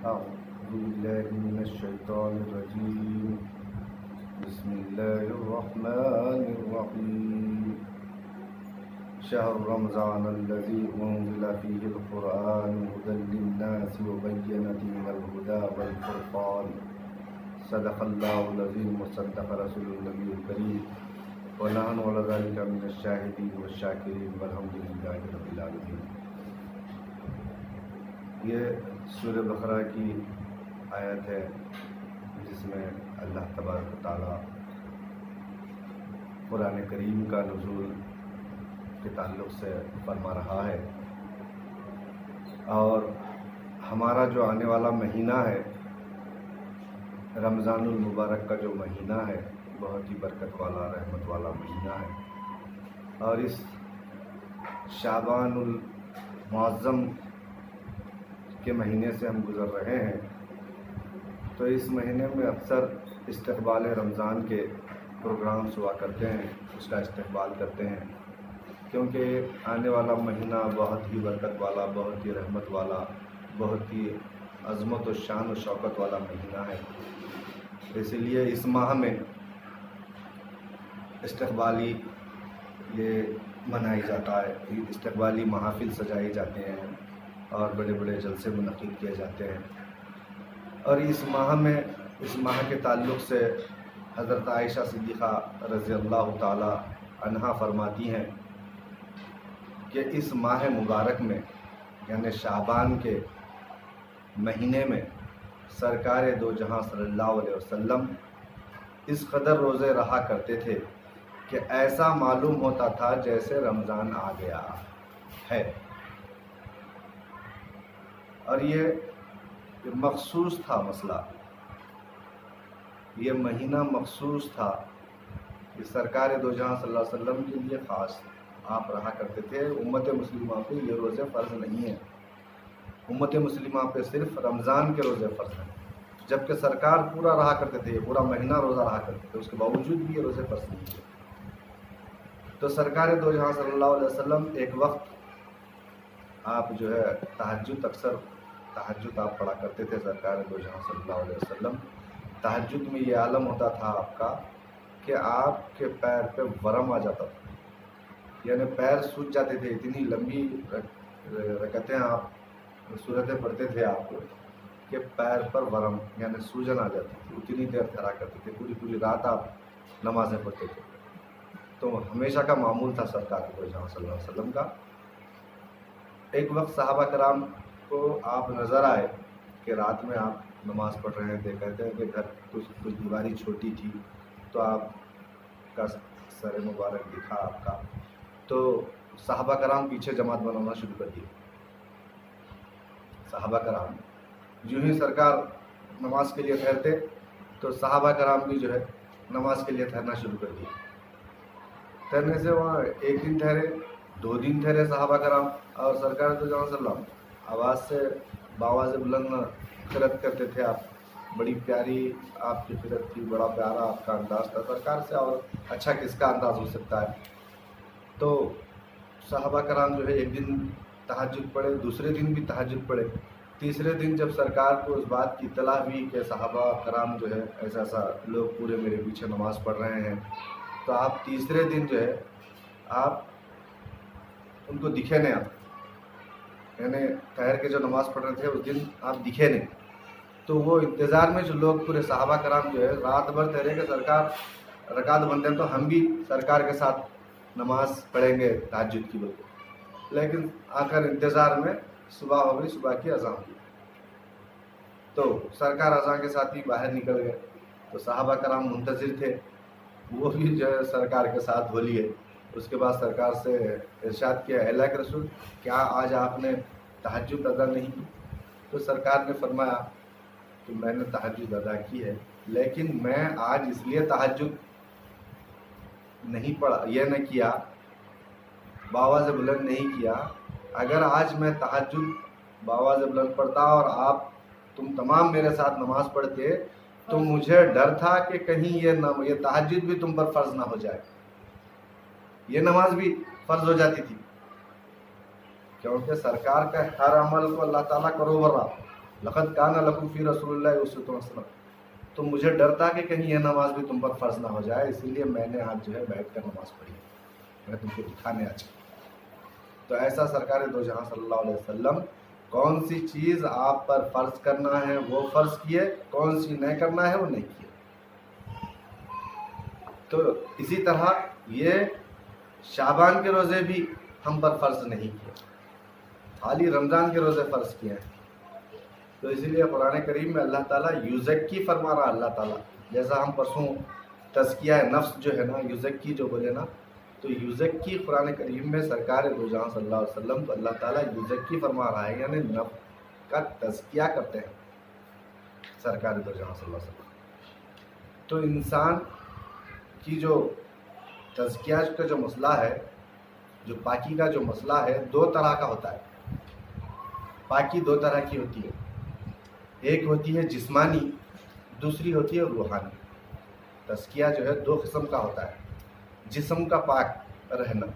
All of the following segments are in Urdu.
أعوذ بالله من الشيطان الرجيم بسم الله الرحمن الرحيم شهر رمضان الذي أنزل فيه القرآن هدى للناس وبينات من الهدى والفرقان صدق الله العظيم وصدق رسول النبي الكريم ونحن على ذلك من الشاهدين والشاكرين والحمد لله رب العالمين۔ یہ سورہ بقرہ کی آیت ہے جس میں اللہ تبارک و تعالیٰ قرآن کریم کا نزول کے تعلق سے فرما رہا ہے، اور ہمارا جو آنے والا مہینہ ہے رمضان المبارک کا جو مہینہ ہے بہت ہی برکت والا رحمت والا مہینہ ہے، اور اس شعبان المعظم کے مہینے سے ہم گزر رہے ہیں۔ تو اس مہینے میں اکثر استقبال رمضان کے پروگرامز ہوا کرتے ہیں، اس کا استقبال کرتے ہیں، کیونکہ آنے والا مہینہ بہت ہی برکت والا، بہت ہی رحمت والا، بہت ہی عظمت و شان و شوکت والا مہینہ ہے۔ اسی لیے اس ماہ میں استقبالی یہ منائی جاتا ہے، استقبالی محافل سجائے جاتے ہیں اور بڑے بڑے جلسے منعقد کیے جاتے ہیں۔ اور اس ماہ کے تعلق سے حضرت عائشہ صدیقہ رضی اللہ تعالی عنہا فرماتی ہیں کہ اس ماہ مبارک میں یعنی شعبان کے مہینے میں سرکار دو جہاں صلی اللہ علیہ وسلم اس قدر روزے رہا کرتے تھے کہ ایسا معلوم ہوتا تھا جیسے رمضان آ گیا ہے۔ اور یہ مخصوص تھا مسئلہ، یہ مہینہ مخصوص تھا کہ سرکار دو جہاں صلی اللہ علیہ وسلم کے لیے خاص آپ رہا کرتے تھے۔ امت مسلمہ پہ یہ روزے فرض نہیں ہیں، امت مسلمہ پہ صرف رمضان کے روزے فرض ہیں، جبکہ سرکار پورا رہا کرتے تھے، پورا مہینہ روزہ رہا کرتے تھے، اس کے باوجود بھی یہ روزے فرض نہیں تھے۔ تو سرکار دو جہاں صلی اللہ علیہ وسلم ایک وقت آپ جو ہے تہجد آپ پڑھا کرتے تھے۔ سرکار دو جہاں صلی اللہ علیہ وسلم تہجد میں یہ عالم ہوتا تھا آپ کا کہ آپ کے پیر پہ ورم آ جاتا تھا، یعنی پیر سوج جاتے تھے، اتنی لمبی رکعتیں آپ صورتیں پڑھتے تھے آپ کو کہ پیر پر ورم یعنی سوجن آ جاتی تھی، اتنی دیر ٹھہرا کرتے تھے، پوری رات آپ نمازیں پڑھتے تھے۔ تو ہمیشہ کا معمول تھا سرکار دو جہاں صلی اللہ علیہ وسلم کا۔ ایک وقت صحابہ کرام کو آپ نظر آئے کہ رات میں آپ نماز پڑھ رہے ہیں، کہتے ہیں کہ گھر کچھ دیواری چھوٹی تھی تو آپ کا سر مبارک دکھا آپ کا، تو صحابہ کرام پیچھے جماعت بنانا شروع کر دی۔ صحابہ کرام جو ہی سرکار نماز کے لیے ٹھہرتے تو صحابہ کرام بھی جو ہے نماز کے لیے ٹھہرنا شروع کر دی۔ ٹھہرنے سے وہاں ایک دن ٹھہرے، 2 دن ٹھہرے صحابہ کرام، اور سرکار تو جہاں صلی اللہ علیہ وسلم آواز سے باواز بلند خرد کرتے تھے۔ آپ بڑی پیاری آپ کی خرد تھی، بڑا پیارا آپ کا انداز تھا سرکار سے، اور اچھا کس کا انداز ہو سکتا ہے۔ تو صحابہ کرام جو ہے ایک دن تہجد پڑھے، دوسرے دن بھی تہجد پڑھے، تیسرے دن جب سرکار کو اس بات کی اطلاع ہوئی کہ صحابہ کرام جو ہے ایسا لوگ پورے میرے پیچھے نماز پڑھ رہے ہیں، تو آپ تیسرے دن جو ہے آپ ان کو دکھے نہیں، آپ یعنی ٹھہر کے جو نماز پڑھ رہے تھے اس دن آپ دکھے نہیں۔ تو وہ انتظار میں جو لوگ پورے صحابہ کرام جو ہے رات بھر ٹھہرے کہ سرکار رکعت بندے ہیں تو ہم بھی سرکار کے ساتھ نماز پڑھیں گے تہجد کی وقت، لیکن آخر انتظار میں صبح ہو گئی، صبح کی اذان ہوئی، تو سرکار اذان کے ساتھ ہی باہر نکل گئے۔ تو صحابہ کرام منتظر تھے، وہ بھی جو ہے سرکار کے ساتھ ہو لیے۔ اس کے بعد سرکار سے ارشاد کیا، اے اللہ کے رسول کیا آج آپ نے تہجد ادا نہیں کی؟ تو سرکار نے فرمایا کہ میں نے تہجد ادا کی ہے، لیکن میں آج اس لیے تہجد نہیں پڑھا، یہ نہ کیا، باواز بلند نہیں کیا۔ اگر آج میں تہجد باواز بلند پڑھتا اور تم تمام میرے ساتھ نماز پڑھتے تو مجھے ڈر تھا کہ کہیں یہ تہجد بھی تم پر فرض نہ ہو جائے، یہ نماز بھی فرض ہو جاتی تھی، کیونکہ سرکار کا ہر عمل کو اللہ تعالیٰ کروڑ رہا، لقد کان لکم فی رسول اللہ اسوۃ حسنہ. تو مجھے ڈر تھا کہ کہیں یہ نماز بھی تم پر فرض نہ ہو جائے، اسی لیے میں نے آج جو ہے بیٹھ کر نماز پڑھی، میں تم کو دکھانے آج. تو ایسا سرکار دو جہاں صلی اللہ علیہ وسلم کون سی چیز آپ پر فرض کرنا ہے وہ فرض کیے، کون سی نہیں کرنا ہے وہ نہیں کیے. تو اسی طرح یہ شعبان کے روزے بھی ہم پر فرض نہیں کیے، خالی رمضان کے روزے فرض کیے ہیں. تو اسی لیے قرآن کریم میں اللہ تعالیٰ یزکی فرما رہا. اللہ تعالیٰ جیسا ہم پرسوں تزکیہ نفس جو ہے نا، یزکی جو بولے نا، تو یزکی قرآن کریم میں سرکار دو جہاں صلی اللہ علیہ وسلم کو اللہ تعالیٰ یزکی فرما رہا ہے، یعنی نفس کا تزکیہ کرتے ہیں سرکار دو جہاں صلی اللہ علیہ وسلم. تو انسان کی جو تزکیہ کا جو مسئلہ ہے، جو پاکی کا جو مسئلہ ہے، دو طرح کا ہوتا ہے. پاکی دو طرح کی ہوتی ہے، ایک ہوتی ہے جسمانی، دوسری ہوتی ہے روحانی. تزکیہ جو ہے دو قسم کا ہوتا ہے. جسم کا پاک رہنا،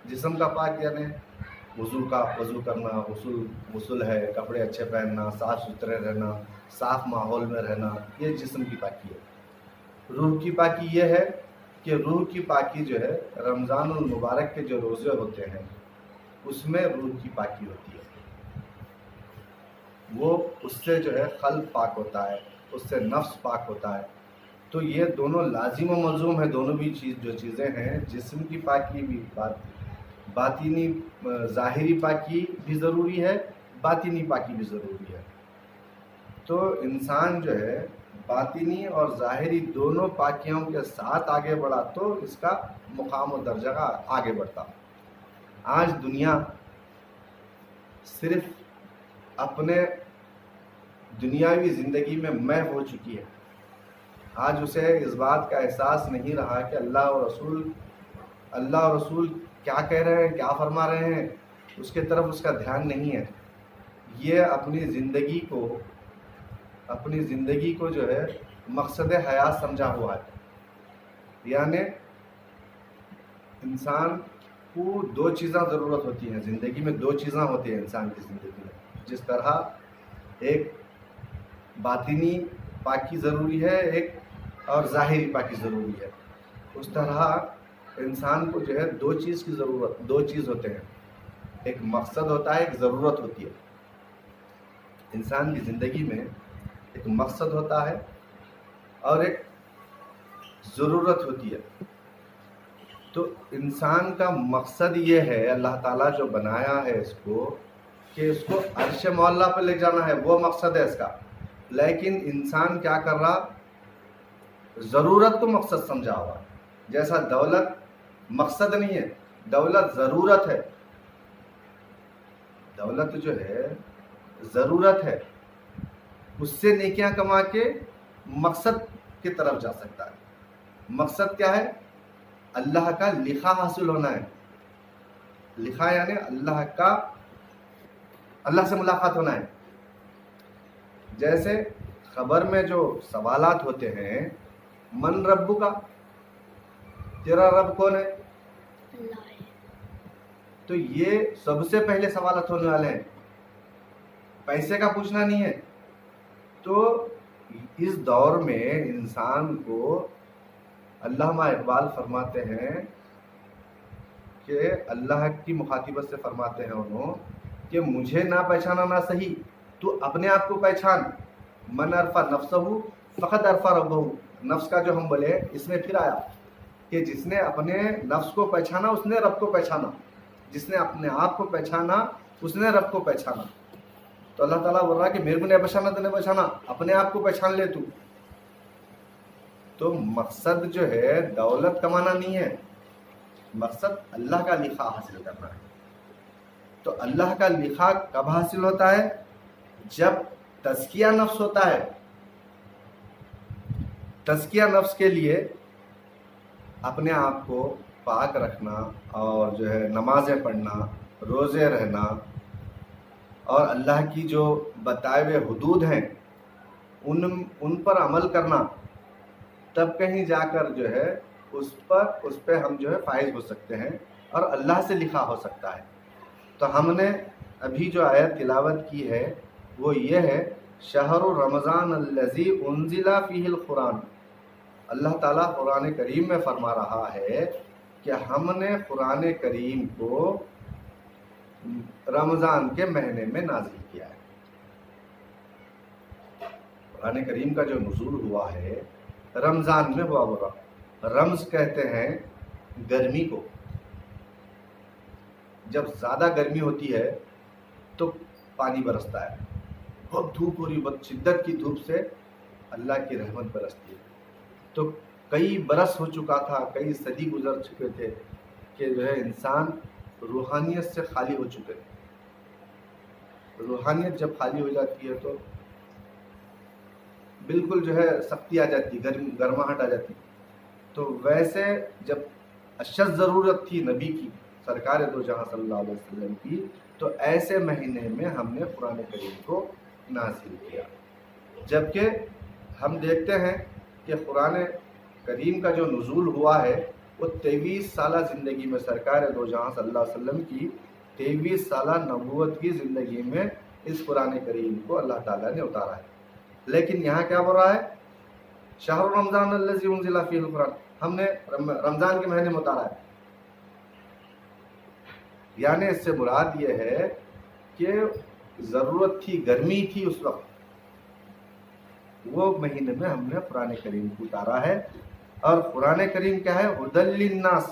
جسم کا پاک یعنی وضو کرنا، غسل ہے، کپڑے اچھے پہننا، صاف ستھرے رہنا، صاف ماحول میں رہنا، یہ جسم کی پاکی ہے. روح کی پاکی یہ ہے کہ روح کی پاکی جو ہے رمضان المبارک کے جو روزے ہوتے ہیں اس میں روح کی پاکی ہوتی ہے. وہ اس سے جو ہے قلب پاک ہوتا ہے، اس سے نفس پاک ہوتا ہے. تو یہ دونوں لازم و ملزوم ہے. دونوں بھی جو چیزیں ہیں، جسم کی پاکی بھی باطنی ظاہری پاکی بھی ضروری ہے، باطنی پاکی بھی ضروری ہے. تو انسان جو ہے باطنی اور ظاہری دونوں پاکیوں کے ساتھ آگے بڑھا تو اس کا مقام و درجہ آگے بڑھتا. آج دنیا صرف اپنے دنیاوی زندگی میں محو ہو چکی ہے. آج اسے اس بات کا احساس نہیں رہا کہ اللہ اور رسول کیا کہہ رہے ہیں، کیا فرما رہے ہیں، اس کے طرف اس کا دھیان نہیں ہے. یہ اپنی زندگی کو جو ہے مقصد حیات سمجھا ہوا ہے. یعنی انسان کو دو چیزیں ضرورت ہوتی ہیں زندگی میں، دو چیزیں ہوتی ہیں انسان کی زندگی میں. جس طرح ایک باطنی پاکی ضروری ہے، ایک اور ظاہری پاکی ضروری ہے، اس طرح انسان کو جو ہے دو چیز ہوتے ہیں. ایک مقصد ہوتا ہے، ایک ضرورت ہوتی ہے. انسان کی زندگی میں ایک مقصد ہوتا ہے اور ایک ضرورت ہوتی ہے. تو انسان کا مقصد یہ ہے، اللہ تعالیٰ جو بنایا ہے اس کو، کہ اس کو عرش معلیٰ پہ لے جانا ہے، وہ مقصد ہے اس کا. لیکن انسان کیا کر رہا، ضرورت کو مقصد سمجھا ہوا. جیسا دولت مقصد نہیں ہے، دولت ضرورت ہے. دولت جو ہے ضرورت ہے، اس سے نیکیاں کما کے مقصد کی طرف جا سکتا ہے. مقصد کیا ہے؟ اللہ کا لکھا حاصل ہونا ہے. لکھا یعنی اللہ سے ملاقات ہونا ہے. جیسے خبر میں جو سوالات ہوتے ہیں، من رب کا، تیرا رب کون ہے؟ اللہ ہے. تو یہ سب سے پہلے سوالات ہونے والے ہیں، پیسے کا پوچھنا نہیں ہے. تو اس دور میں انسان کو علامہ اقبال فرماتے ہیں کہ اللہ کی مخاطبت سے فرماتے ہیں انہوں کہ مجھے نہ پہچانا نہ صحیح، تو اپنے آپ کو پہچان. من عرفہ نفسہ فقط عرفہ ربہ. نفس کا جو ہم بولے اس میں پھر آیا کہ جس نے اپنے نفس کو پہچانا اس نے رب کو پہچانا، جس نے اپنے آپ کو پہچانا اس نے رب کو پہچانا. تو اللہ تعالیٰ بول رہا ہے کہ میرے کو نہیں پہچانا تو نہیں پہچانا، اپنے آپ کو پہچان لے تو. تو مقصد جو ہے دولت کمانا نہیں ہے، مقصد اللہ کا لکھا حاصل کرنا ہے. تو اللہ کا لکھا کب حاصل ہوتا ہے؟ جب تزکیہ نفس ہوتا ہے. تزکیہ نفس کے لیے اپنے آپ کو پاک رکھنا اور جو ہے نمازیں پڑھنا، روزے رہنا اور اللہ کی جو بتائے ہوئے حدود ہیں ان پر عمل کرنا، تب کہیں جا کر جو ہے اس پہ ہم جو ہے فائز ہو سکتے ہیں اور اللہ سے لکھا ہو سکتا ہے. تو ہم نے ابھی جو آیت تلاوت کی ہے وہ یہ ہے، شہر رمضان الذی انزل فیہ القرآن، اللہ تعالیٰ قرآن کریم میں فرما رہا ہے کہ ہم نے قرآن کریم کو رمضان کے مہینے میں نازل کیا ہے۔ قرآن کریم کا جو نزول ہوا ہے رمضان میں ہوا ہوگا۔ رمض کہتے ہیں گرمی کو، جب زیادہ گرمی ہوتی ہے تو پانی برستا ہے، بہت دھوپ ہو رہی، بہت شدت کی دھوپ سے اللہ کی رحمت برستی ہے۔ تو کئی برس ہو چکا تھا، کئی صدی گزر چکے تھے کہ جو ہے انسان روحانیت سے خالی ہو چکے تھے۔ روحانیت جب خالی ہو جاتی ہے تو بالکل جو ہے سختی آ جاتی، گرماہٹ آ جاتی۔ تو ویسے جب اشد ضرورت تھی نبی کی، سرکار دو جہاں صلی اللہ علیہ وسلم کی، تو ایسے مہینے میں ہم نے قرآن کریم کو نازل کیا۔ جبکہ ہم دیکھتے ہیں کہ قرآن کریم کا جو نزول ہوا ہے وہ 23 سالہ زندگی میں، سرکار دو جہاں صلی اللہ علیہ وسلم کی 23 سالہ نبوت کی زندگی میں اس قرآن کریم کو اللہ تعالیٰ نے اتارا ہے۔ لیکن یہاں کیا بول رہا ہے؟ شہر رمضان الذی انزل فیہ القرآن، ہم نے رمضان کے مہینے میں اتارا ہے۔ یعنی اس سے مراد یہ ہے کہ ضرورت تھی، گرمی تھی اس وقت، وہ مہینے میں ہم نے قرآن کریم کو اتارا ہے۔ اور قرآن کریم کیا ہے؟ ہدی للناس،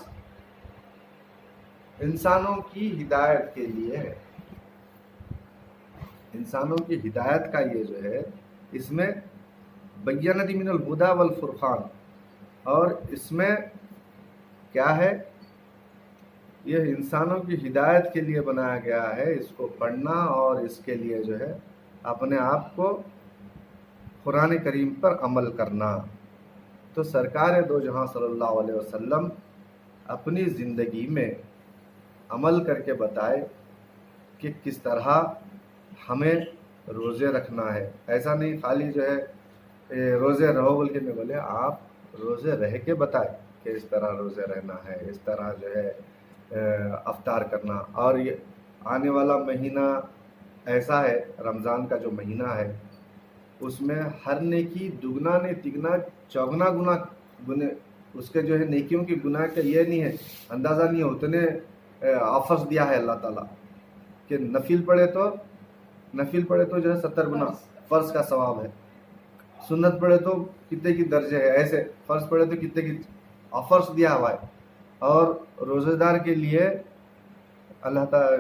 انسانوں کی ہدایت کے لیے ہے۔ انسانوں کی ہدایت کا یہ جو ہے، اس میں بینۃ من الہدی والفرقان، اور اس میں کیا ہے؟ یہ انسانوں کی ہدایت کے لیے بنایا گیا ہے، اس کو پڑھنا اور اس کے لیے جو ہے اپنے آپ کو قرآن کریم پر عمل کرنا۔ تو سرکار دو جہاں صلی اللہ علیہ وسلم اپنی زندگی میں عمل کر کے بتائے کہ کس طرح ہمیں روزے رکھنا ہے۔ ایسا نہیں خالی جو ہے روزے رہو بول کے نہیں بولے، آپ روزے رہ کے بتائے کہ اس طرح روزے رہنا ہے، اس طرح جو ہے افطار کرنا۔ اور یہ آنے والا مہینہ ایسا ہے، رمضان کا جو مہینہ ہے، اس میں ہر نیکی دگنا نے تگنا چوگنا گنا اس کے جو ہے نیکیوں کی گناہ کا یہ نہیں ہے، اندازہ نہیں ہے، اتنے آفرز دیا ہے اللہ تعالیٰ کہ نفل پڑھے تو جو ہے 70 گنا فرض کا ثواب ہے، سنت پڑھے تو کتنے کی درجے ہے، ایسے فرض پڑھے تو کتنے کی آفرز دیا ہوا ہے۔ اور روزہ دار کے لیے اللہ تعالیٰ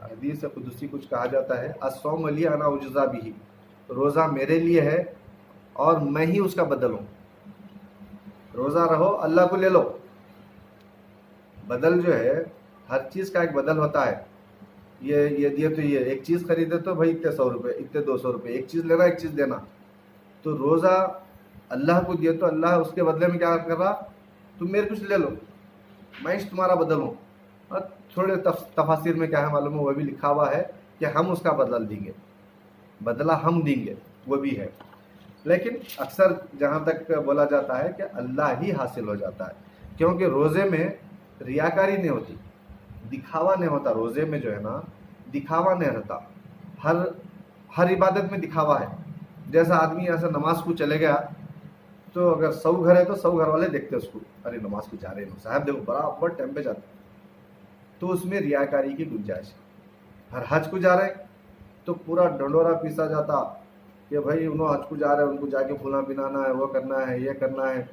حدیث قدسی کچھ کہا جاتا ہے، الصوم لی انا اجزی بہ، روزہ میرے لیے ہے اور میں ہی اس کا بدل ہوں۔ روزہ رہو، اللہ کو لے لو، بدل جو ہے ہر چیز کا ایک بدل ہوتا ہے۔ یہ دیے تو یہ ایک چیز خریدے تو بھائی اتنے 100 روپے، اتنے 200 روپے، ایک چیز لینا ایک چیز دینا۔ تو روزہ اللہ کو دیے تو اللہ اس کے بدلے میں کیا کر رہا؟ تم میرے کچھ لے لو، میں تمہارا بدل ہوں۔ اور تھوڑے تفاسیر میں کیا ہے معلوم ہے، وہ بھی لکھا ہوا ہے کہ ہم اس کا بدل دیں گے، بدلہ ہم دیں گے، وہ بھی ہے۔ لیکن اکثر جہاں تک بولا جاتا ہے کہ اللہ ہی حاصل ہو جاتا ہے، کیونکہ روزے میں ریاکاری نہیں ہوتی، دکھاوا نہیں ہوتا۔ روزے میں جو ہے نا دکھاوا نہیں رہتا، ہر عبادت میں دکھاوا ہے۔ جیسا آدمی ایسا نماز کو چلے گیا تو اگر 100 گھر ہے تو 100 گھر والے دیکھتے اس کو، ارے نماز کو جا رہے ہیں صاحب، دیکھو برابر ٹائم پہ جاتے، تو اس میں ریاکاری کی گنجائش ہے۔ ہر حج کو جا رہے تو پورا ڈنڈورا پیسا جاتا کہ بھائی انہوں حج کو جا رہے ہیں، ان کو جا کے پھولا پلانا ہے، وہ کرنا ہے، یہ کرنا ہے،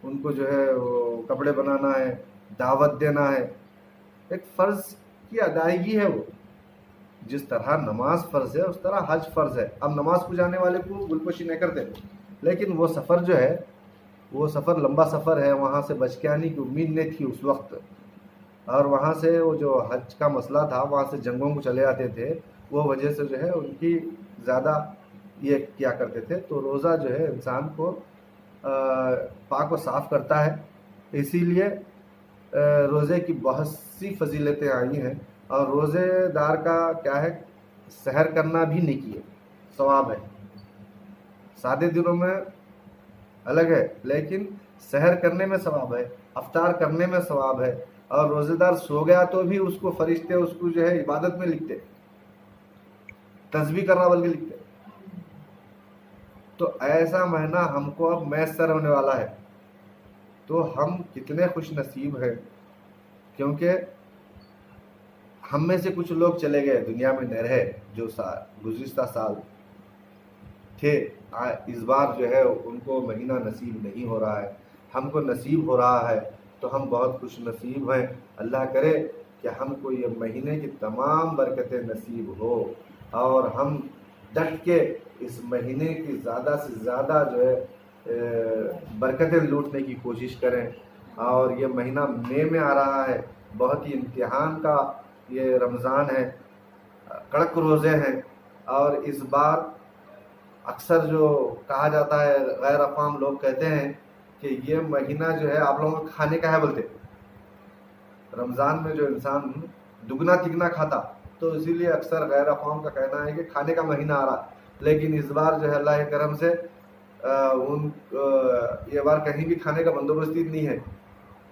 ان کو جو ہے وہ کپڑے بنانا ہے، دعوت دینا ہے۔ ایک فرض کی ادائیگی ہے وہ، جس طرح نماز فرض ہے اس طرح حج فرض ہے۔ اب نماز کو جانے والے کو گلپوشی نہیں کرتے، لیکن وہ سفر جو ہے، وہ سفر لمبا سفر ہے، وہاں سے بچ کے آنے کی امید نہیں تھی اس وقت، اور وہاں سے وہ جو حج کا مسئلہ تھا، وہاں سے جنگوں کو چلے آتے تھے، وہ وجہ سے جو ہے ان کی زیادہ یہ کیا کرتے تھے۔ تو روزہ جو ہے انسان کو پاک و صاف کرتا ہے، اسی لیے روزے کی بہت سی فضیلتیں آئی ہیں۔ اور روزے دار کا کیا ہے، سحر کرنا بھی نیکی ہے، ثواب ہے۔ سادے دنوں میں الگ ہے، لیکن سحر کرنے میں ثواب ہے، افطار کرنے میں ثواب ہے۔ اور روزے دار سو گیا تو بھی اس کو فرشتے اس کو جو ہے عبادت میں لکھتے، تسبیح کرنا بلکہ لکھتے۔ تو ایسا مہینہ ہم کو اب میسر ہونے والا ہے. تو ہم کتنے خوش نصیب ہیں، کیونکہ ہم میں سے کچھ لوگ چلے گئے، دنیا میں نہیں رہے، جو گزشتہ سال تھے. اس بار جو ہے ان کو مہینہ نصیب نہیں ہو رہا ہے، ہم کو نصیب ہو رہا ہے، تو ہم بہت خوش نصیب ہیں. اللہ کرے کہ ہم کو یہ مہینے کی تمام برکتیں نصیب ہو، اور ہم ڈٹ کے اس مہینے کی زیادہ سے زیادہ جو ہے برکتیں لوٹنے کی کوشش کریں. اور یہ مہینہ مئی میں آ رہا ہے، بہت ہی امتحان کا یہ رمضان ہے، کڑک روزے ہیں. اور اس بار اکثر جو کہا جاتا ہے، غیر افہام لوگ کہتے ہیں کہ یہ مہینہ جو ہے آپ لوگوں کو کھانے کا ہے بولتے. رمضان میں جو انسان دگنا تگنا کھاتا، تو اسی لیے اکثر غیر افہام کا کہنا ہے کہ کھانے کا مہینہ آ رہا. لیکن اس بار جو ہے اللہ کے کرم سے یہ بار کہیں بھی کھانے کا بندوبست نہیں ہے.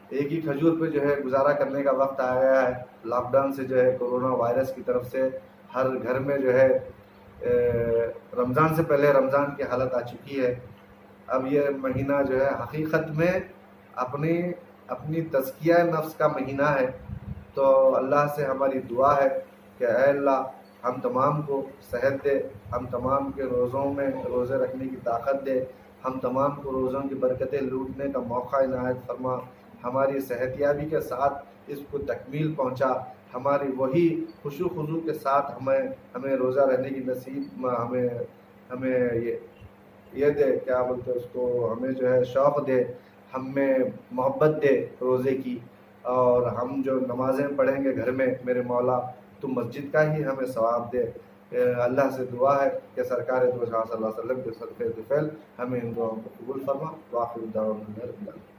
ایک ہی کھجور پہ جو ہے گزارا کرنے کا وقت آ گیا ہے. لاک ڈاؤن سے جو ہے کورونا وائرس کی طرف سے ہر گھر میں جو ہے رمضان سے پہلے رمضان کی حالت آ چکی ہے. اب یہ مہینہ جو ہے حقیقت میں اپنی تزکیہ نفس کا مہینہ ہے. تو اللہ سے ہماری دعا ہے کہ اے اللہ ہم تمام کو صحت دے، ہم تمام کے روزوں میں روزے رکھنے کی طاقت دے، ہم تمام کو روزوں کی برکتیں لوٹنے کا موقع عنایت فرما. ہماری صحت یابی کے ساتھ اس کو تکمیل پہنچا. ہماری وہی خشوع خضوع کے ساتھ ہمیں روزہ رہنے کی نصیب ہمیں یہ دے، کیا بولتے اس کو، ہمیں جو ہے شوق دے، ہمیں محبت دے روزے کی. اور ہم جو نمازیں پڑھیں گے گھر میں، میرے مولا تو مسجد کا ہی ہمیں ثواب دے. اللہ سے دعا ہے کہ سرکار دو جہاں صلی اللہ علیہ وسلم کے صدقے طفیل ہمیں ان دعاؤں کو قبول فرما. وآخر دعوانا الحمد للہ.